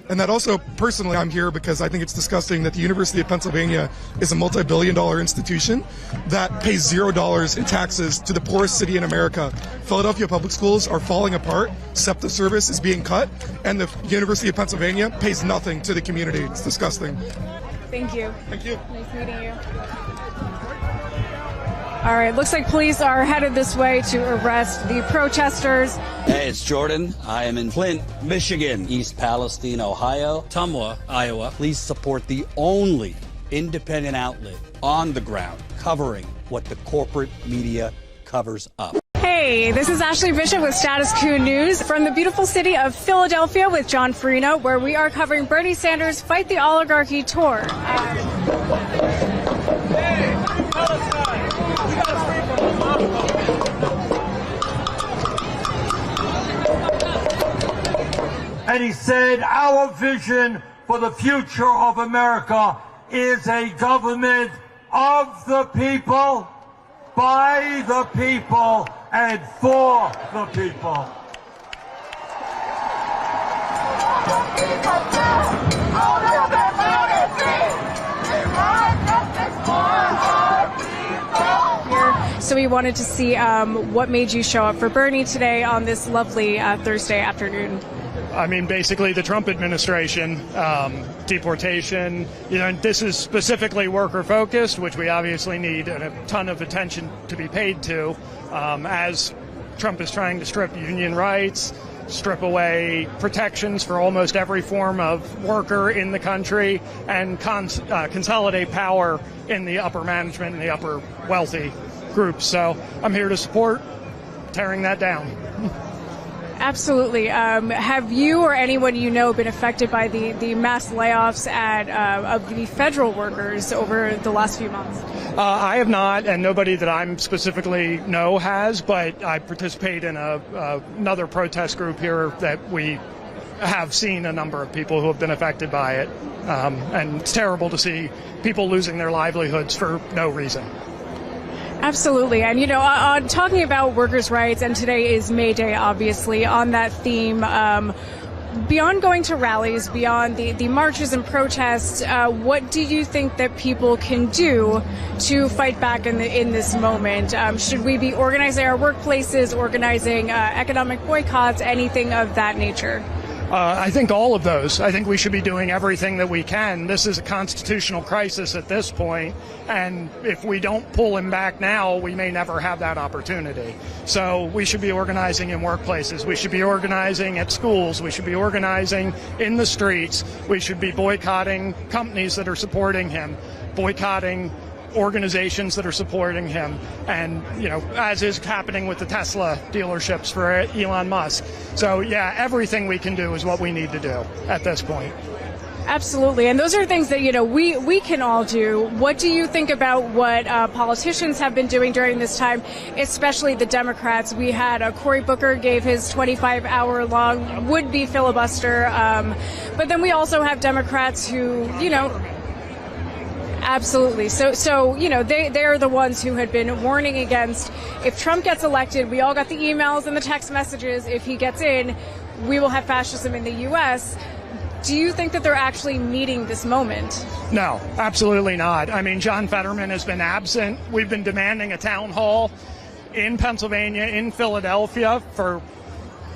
And that also, personally, I'm here because I think it's disgusting that the University of Pennsylvania is a multi-billion-dollar institution that pays $0 in taxes to the poorest city in America. Philadelphia public schools are falling apart, SEPTA service is being cut, and the University of Pennsylvania pays nothing to the community. It's disgusting. Thank you. Thank you. Nice meeting you. All right, looks like police are headed this way to arrest the protesters. Hey, it's Jordan. I am in Flint, Michigan, East Palestine, Ohio, Tumwa, Iowa. Please support the only independent outlet on the ground covering what the corporate media covers up. Hey, this is Ashley Bishop with Status Coup News from the beautiful city of Philadelphia with John Farina, where we are covering Bernie Sanders' Fight the Oligarchy tour. And he said, our vision for the future of America is a government of the people, by the people, and for the people. So we wanted to see what made you show up for Bernie today on this lovely Thursday afternoon. I mean, basically the Trump administration, deportation, this is specifically worker focused, which we obviously need a ton of attention to be paid to, as Trump is trying to strip union rights, strip away protections for almost every form of worker in the country, and consolidate power in the upper management and the upper wealthy groups. So I'm here to support tearing that down. Absolutely. Have you or anyone you know been affected by the mass layoffs of the federal workers over the last few months? I have not, and nobody that I'm specifically know has, but I participate in another protest group here that we have seen a number of people who have been affected by it. And it's terrible to see people losing their livelihoods for no reason. Absolutely. And, talking about workers' rights, and today is May Day, obviously, on that theme, beyond going to rallies, beyond the marches and protests, what do you think that people can do to fight back in this moment? Should we be organizing our workplaces, organizing economic boycotts, anything of that nature? I think all of those. I think we should be doing everything that we can. This is a constitutional crisis at this point, and if we don't pull him back now, we may never have that opportunity. So we should be organizing in workplaces. We should be organizing at schools. We should be organizing in the streets. We should be boycotting companies that are supporting him, boycotting organizations that are supporting him, and as is happening with the Tesla dealerships for Elon Musk. So yeah, everything we can do is what we need to do at this point. Absolutely, and those are things that we can all do. What do you think about what politicians have been doing during this time, especially the Democrats? We had Cory Booker gave his 25-hour-long would-be filibuster, but then we also have Democrats who Absolutely. So they are the ones who had been warning against, if Trump gets elected, we all got the emails and the text messages, if he gets in, we will have fascism in the U.S. Do you think that they're actually meeting this moment? No, absolutely not. I mean, John Fetterman has been absent. We've been demanding a town hall in Pennsylvania, in Philadelphia for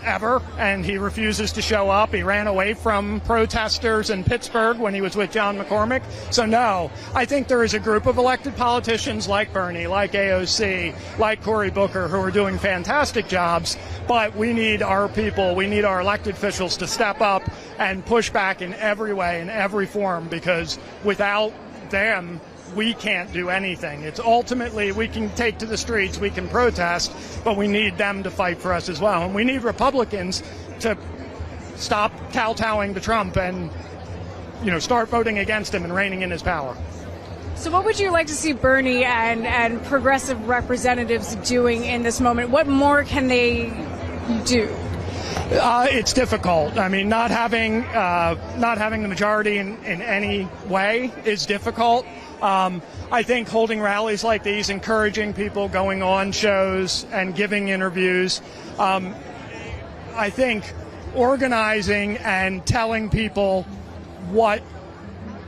ever, and he refuses to show up. He ran away from protesters in Pittsburgh when he was with John McCormick. So no, I think there is a group of elected politicians like Bernie, like AOC, like Cory Booker, who are doing fantastic jobs, but we need our people, we need our elected officials to step up and push back in every way, in every form, because without them, we can't do anything. It's ultimately, we can take to the streets, we can protest, but we need them to fight for us as well. And we need Republicans to stop kowtowing to Trump and, start voting against him and reining in his power. So what would you like to see Bernie and progressive representatives doing in this moment? What more can they do? It's difficult. I mean, not having the majority in any way is difficult. I think holding rallies like these, encouraging people, going on shows and giving interviews, I think organizing and telling people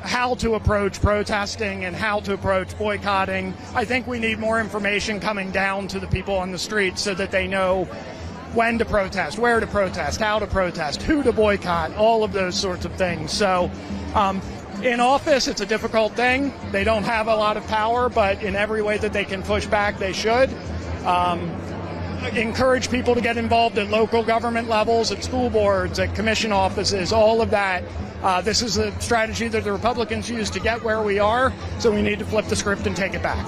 how to approach protesting and how to approach boycotting. I think we need more information coming down to the people on the streets so that they know when to protest, where to protest, how to protest, who to boycott, all of those sorts of things. So in office, it's a difficult thing. They don't have a lot of power, but in every way that they can push back, they should. Encourage people to get involved at local government levels, at school boards, at commission offices, all of that. This is a strategy that the Republicans use to get where we are, so we need to flip the script and take it back.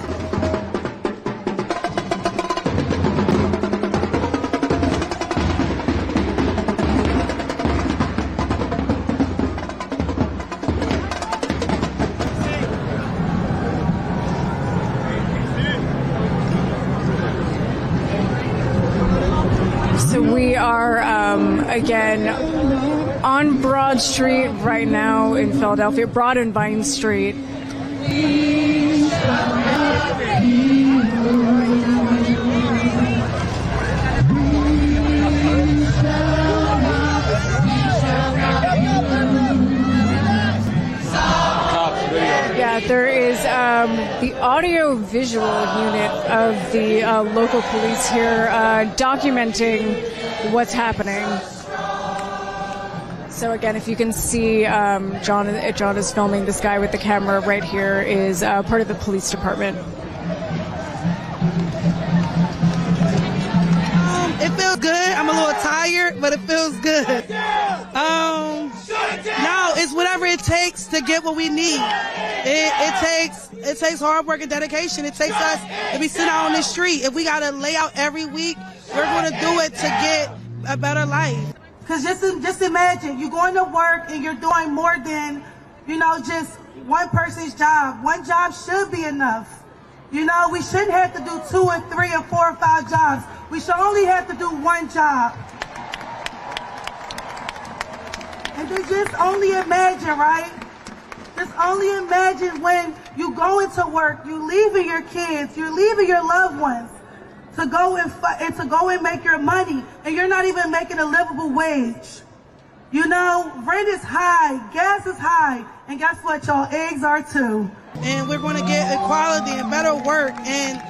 So we are, again, on Broad Street right now in Philadelphia, Broad and Vine Street. Yeah, there is the audio-visual unit of the local police here documenting what's happening. So again, if you can see, John is filming. This guy with the camera right here is part of the police department. It feels good. I'm a little tired, but it feels good. No, it's whatever it takes to get what we need. It takes hard work and dedication. It takes us to be sitting out on the street. If we got to lay out every week, we're going to do it to get a better life. Because just imagine, you're going to work and you're doing more than, just one person's job. One job should be enough. We shouldn't have to do 2 and 3 and 4 or 5 jobs. We should only have to do one job. And then just only imagine, right? Just only imagine when you go into work, you leaving your kids, you're leaving your loved ones to go and make your money, and you're not even making a livable wage. Rent is high, gas is high, and guess what, y'all? Eggs are too. And we're going to get equality and better work, and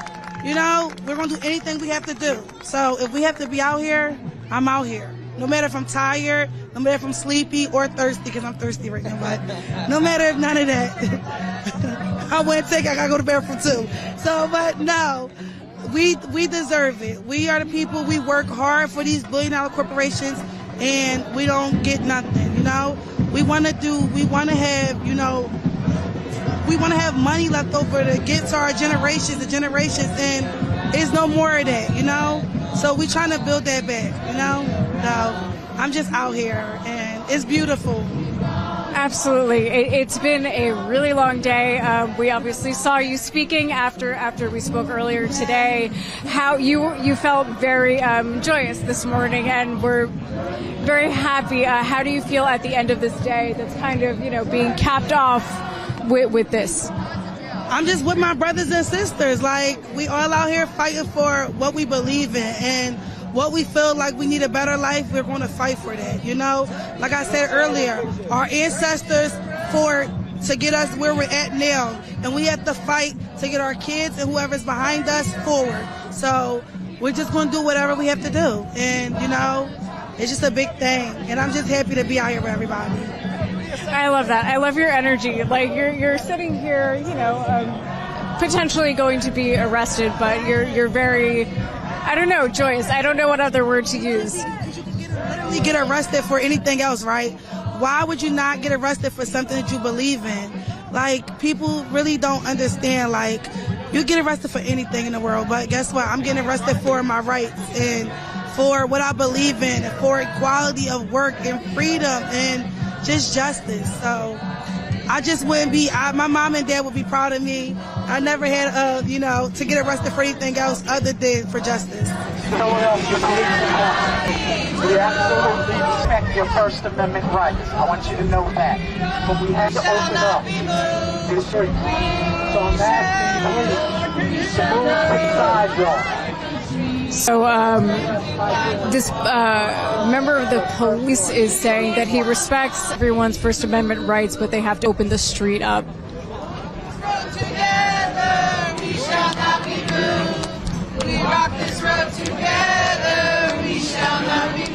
we're going to do anything we have to do. So if we have to be out here, I'm out here. No matter if I'm tired, no matter if I'm sleepy or thirsty, because I'm thirsty right now, but no matter if none of that. I wouldn't take it, I got to go to bed for 2. So, but no, we deserve it. We are the people, we work hard for these billion-dollar corporations, and we don't get nothing, We want to have money left over to give to our generations, and there's no more of that, So we trying to build that back, No, I'm just out here, and it's beautiful. Absolutely. It's been a really long day. We obviously saw you speaking after we spoke earlier today. How you felt very joyous this morning, and we're very happy. How do you feel at the end of this day that's kind of, being capped off with this? I'm just with my brothers and sisters. We all out here fighting for what we believe in, and what we feel like we need a better life, we're going to fight for that, Like I said earlier, our ancestors fought to get us where we're at now, and we have to fight to get our kids and whoever's behind us forward. So we're just going to do whatever we have to do, and, it's just a big thing, and I'm just happy to be out here with everybody. I love that. I love your energy. You're sitting here, potentially going to be arrested, but you're very, I don't know, joyous. I don't know what other word to use. You can literally get arrested for anything else, right? Why would you not get arrested for something that you believe in? People really don't understand, you get arrested for anything in the world, but guess what? I'm getting arrested for my rights and for what I believe in, and for equality of work and freedom and just justice. So I just wouldn't be, my mom and dad would be proud of me. I never had, to get arrested for anything else other than for justice. We absolutely respect your First Amendment rights. I want you to know that. But we have to open up the streets. So I'm asking you to move to the sidewalk. So this member of the police is saying that he respects everyone's First Amendment rights, but they have to open the street up. Together, we shall not be moved. We rock this road together, we shall not be moved.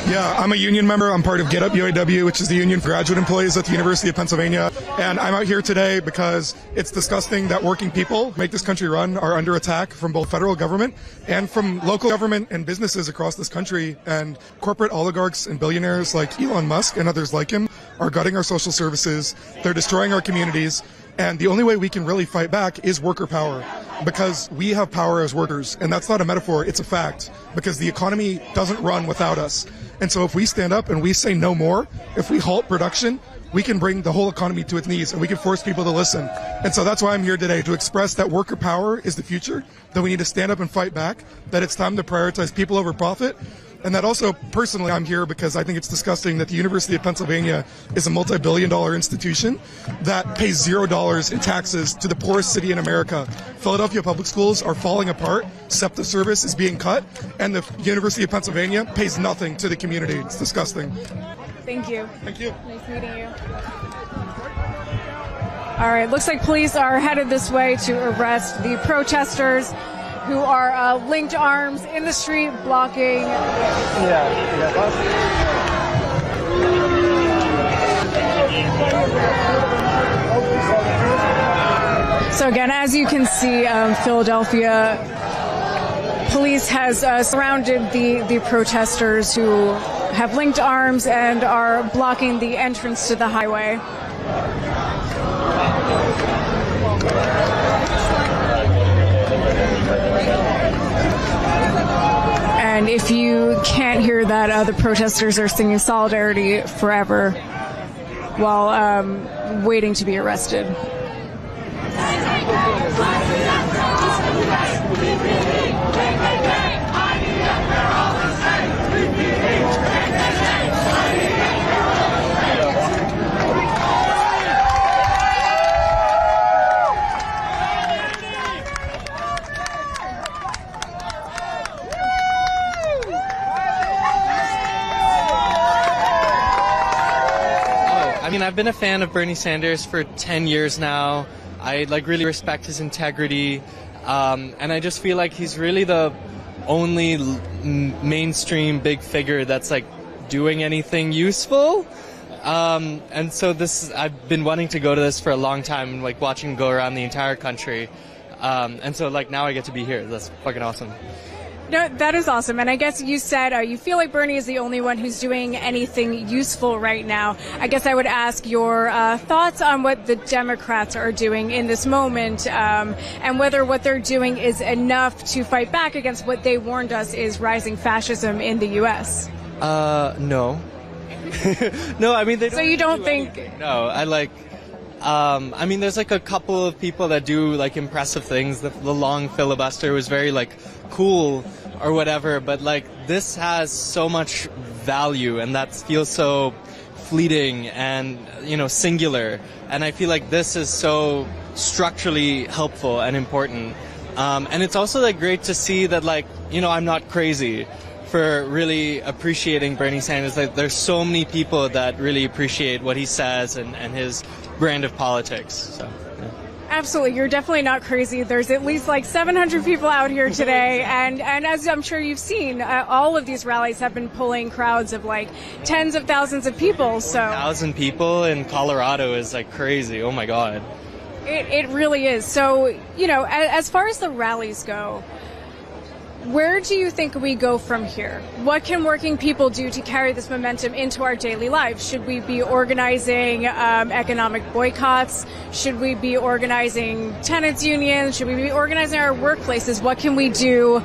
Yeah, I'm a union member. I'm part of Get Up UAW, which is the union for graduate employees at the University of Pennsylvania. And I'm out here today because it's disgusting that working people who make this country run are under attack from both federal government and from local government and businesses across this country. And corporate oligarchs and billionaires like Elon Musk and others like him are gutting our social services. They're destroying our communities. And the only way we can really fight back is worker power, because we have power as workers. And that's not a metaphor, it's a fact, because the economy doesn't run without us. And so if we stand up and we say no more, if we halt production, we can bring the whole economy to its knees and we can force people to listen. And so that's why I'm here today, to express that worker power is the future, that we need to stand up and fight back, that it's time to prioritize people over profit. And that also, personally, I'm here because I think it's disgusting that the University of Pennsylvania is a multi-billion-dollar institution that pays $0 in taxes to the poorest city in America. Philadelphia public schools are falling apart, SEPTA service is being cut, and the University of Pennsylvania pays nothing to the community. It's disgusting. Thank you. Thank you. Nice meeting you. All right, looks like police are headed this way to arrest the protesters who are linked arms in the street blocking. So again, as you can see, Philadelphia police has surrounded the protesters who have linked arms and are blocking the entrance to the highway. And if you can't hear that, the protesters are singing Solidarity Forever while waiting to be arrested. I mean, I've been a fan of Bernie Sanders for 10 years now. I really respect his integrity, and I just feel like he's really the only mainstream big figure that's doing anything useful. And so I've been wanting to go to this for a long time, and watching him go around the entire country. And so now I get to be here. That's fucking awesome. No, that is awesome. And I guess you said you feel like Bernie is the only one who's doing anything useful right now. I guess I would ask your thoughts on what the Democrats are doing in this moment, and whether what they're doing is enough to fight back against what they warned us is rising fascism in the U.S. No. No, I mean, they don't. So you don't think... Anything. No, I mean, there's a couple of people that do impressive things. The long filibuster was very cool or whatever, but this has so much value, and that feels so fleeting and singular. And I feel like this is so structurally helpful and important. And it's also great to see that I'm not crazy for really appreciating Bernie Sanders. There's so many people that really appreciate what he says and his brand of politics. So, yeah. Absolutely. You're definitely not crazy. There's at least 700 people out here today. And as I'm sure you've seen, all of these rallies have been pulling crowds of tens of thousands of people. So 1,000 people in Colorado is crazy. Oh my God. It really is. So, as far as the rallies go, where do you think we go from here? What can working people do to carry this momentum into our daily lives? Should we be organizing economic boycotts? Should we be organizing tenants unions? Should we be organizing our workplaces? What can we do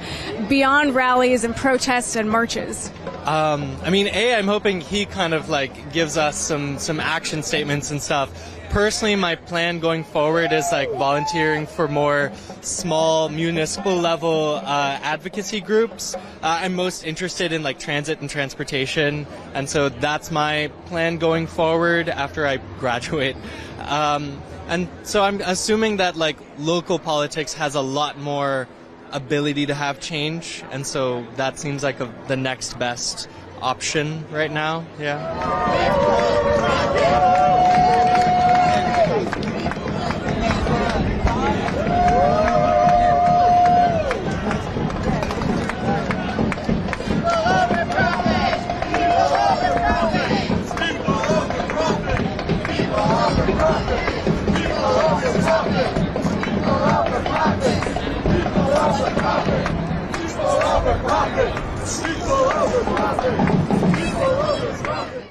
beyond rallies and protests and marches? I mean, I'm hoping he kind of gives us some action statements and stuff. Personally, my plan going forward is volunteering for more small municipal level advocacy groups. I'm most interested in transit and transportation, and so that's my plan going forward after I graduate. And so I'm assuming that local politics has a lot more ability to have change, and so that seems like the next best option right now. People of the profit.